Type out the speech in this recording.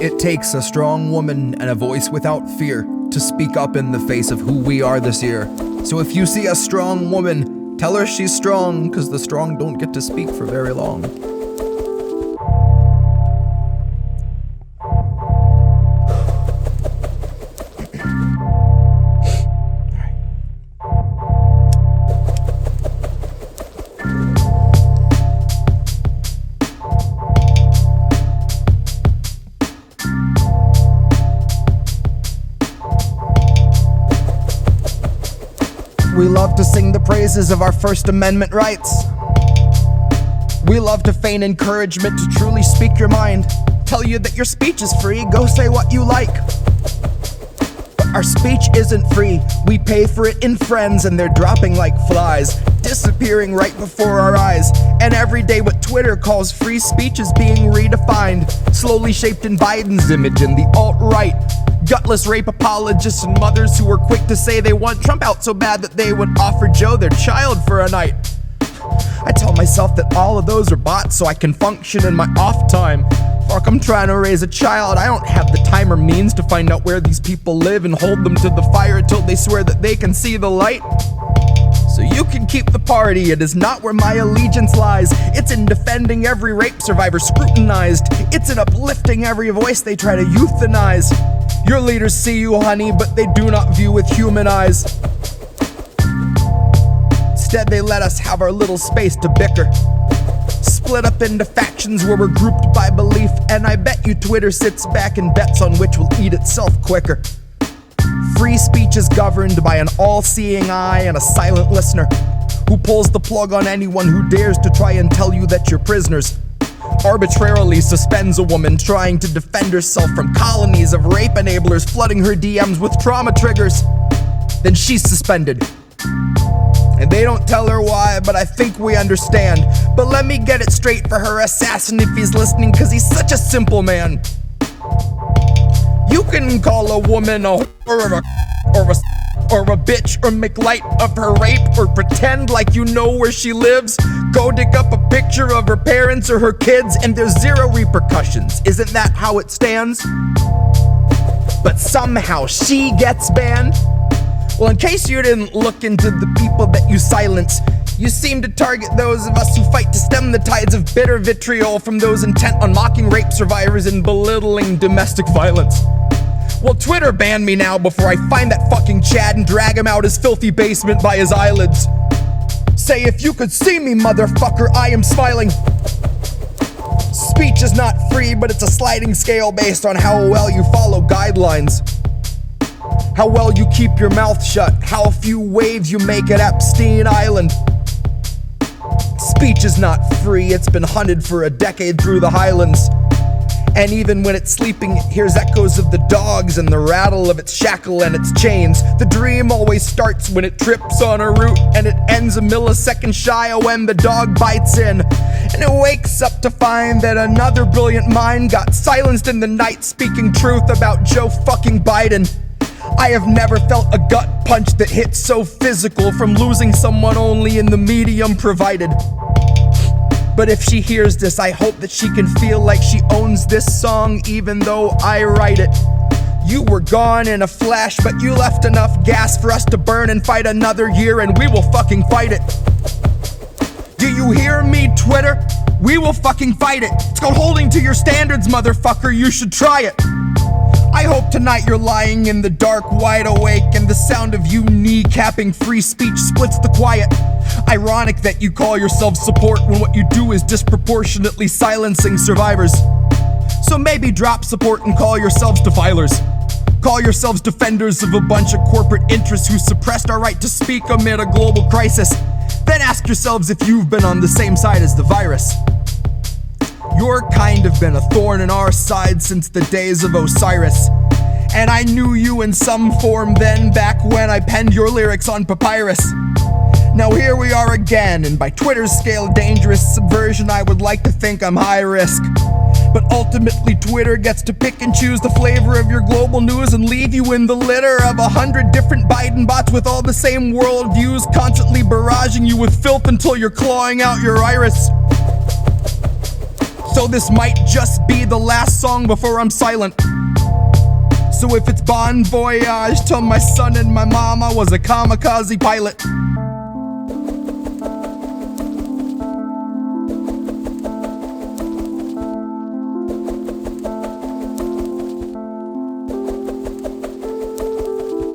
It takes a strong woman and a voice without fear to speak up in the face of who we are this year. So if you see a strong woman, tell her she's strong, cause the strong don't get to speak for very long. We love to sing the praises of our First Amendment rights. We love to feign encouragement to truly speak your mind. Tell you that your speech is free, go say what you like. But our speech isn't free, we pay for it in friends and they're dropping like flies, disappearing right before our eyes. And every day what Twitter calls free speech is being redefined, slowly shaped in Biden's image and the alt-right. Gutless rape apologists and mothers who were quick to say they want Trump out so bad that they would offer Joe their child for a night. I tell myself that all of those are bots so I can function in my off time. Fuck, I'm trying to raise a child. I don't have the time or means to find out where these people live and hold them to the fire till they swear that they can see the light. So you can keep the party, it is not where my allegiance lies. It's in defending every rape survivor scrutinized. It's in uplifting every voice they try to euthanize. Your leaders see you, honey, but they do not view with human eyes. Instead, they let us have our little space to bicker. Split up into factions where we're grouped by belief, and I bet you Twitter sits back and bets on which will eat itself quicker. Free speech is governed by an all-seeing eye and a silent listener who pulls the plug on anyone who dares to try and tell you that you're prisoners. Arbitrarily suspends a woman trying to defend herself from colonies of rape enablers flooding her DMs with trauma triggers. Then she's suspended. And they don't tell her why, but I think we understand. But let me get it straight for her assassin if he's listening, cause he's such a simple man. You can call a woman a whore or a bitch, or make light of her rape, or pretend like you know where she lives. Go dig up a picture of her parents or her kids and there's zero repercussions. Isn't that how it stands? But somehow she gets banned? Well, in case you didn't look into the people that you silence, you seem to target those of us who fight to stem the tides of bitter vitriol from those intent on mocking rape survivors and belittling domestic violence. Well, Twitter banned me now before I find that fucking Chad and drag him out his filthy basement by his eyelids. Say, if you could see me, motherfucker, I am smiling. Speech is not free, but it's a sliding scale based on how well you follow guidelines. How well you keep your mouth shut, how few waves you make at Epstein Island. Speech is not free, it's been hunted for a decade through the highlands. And even when it's sleeping, it hears echoes of the dogs and the rattle of its shackle and its chains. The dream always starts when it trips on a root, and it ends a millisecond shy of when the dog bites in. And it wakes up to find that another brilliant mind got silenced in the night speaking truth about Joe fucking Biden. I have never felt a gut punch that hit so physical from losing someone only in the medium provided. But if she hears this, I hope that she can feel like she owns this song even though I write it. You were gone in a flash, but you left enough gas for us to burn and fight another year, and we will fucking fight it. Do you hear me, Twitter? We will fucking fight it. It's called holding to your standards, motherfucker. You should try it. I hope tonight you're lying in the dark, wide awake, and the sound of you kneecapping free speech splits the quiet. Ironic that you call yourself support when what you do is disproportionately silencing survivors. So maybe drop support and call yourselves defilers. Call yourselves defenders of a bunch of corporate interests who suppressed our right to speak amid a global crisis. Then ask yourselves if you've been on the same side as the virus. Your kind have been a thorn in our side since the days of Osiris. And I knew you in some form then, back when I penned your lyrics on papyrus. Now here we are again, and by Twitter's scale of dangerous subversion, I would like to think I'm high risk. But ultimately Twitter gets to pick and choose the flavor of your global news and leave you in the litter of 100 different Biden bots with all the same worldviews, constantly barraging you with filth until you're clawing out your iris. So this might just be the last song before I'm silent. So if it's bon voyage, tell my son and my mom I was a kamikaze pilot.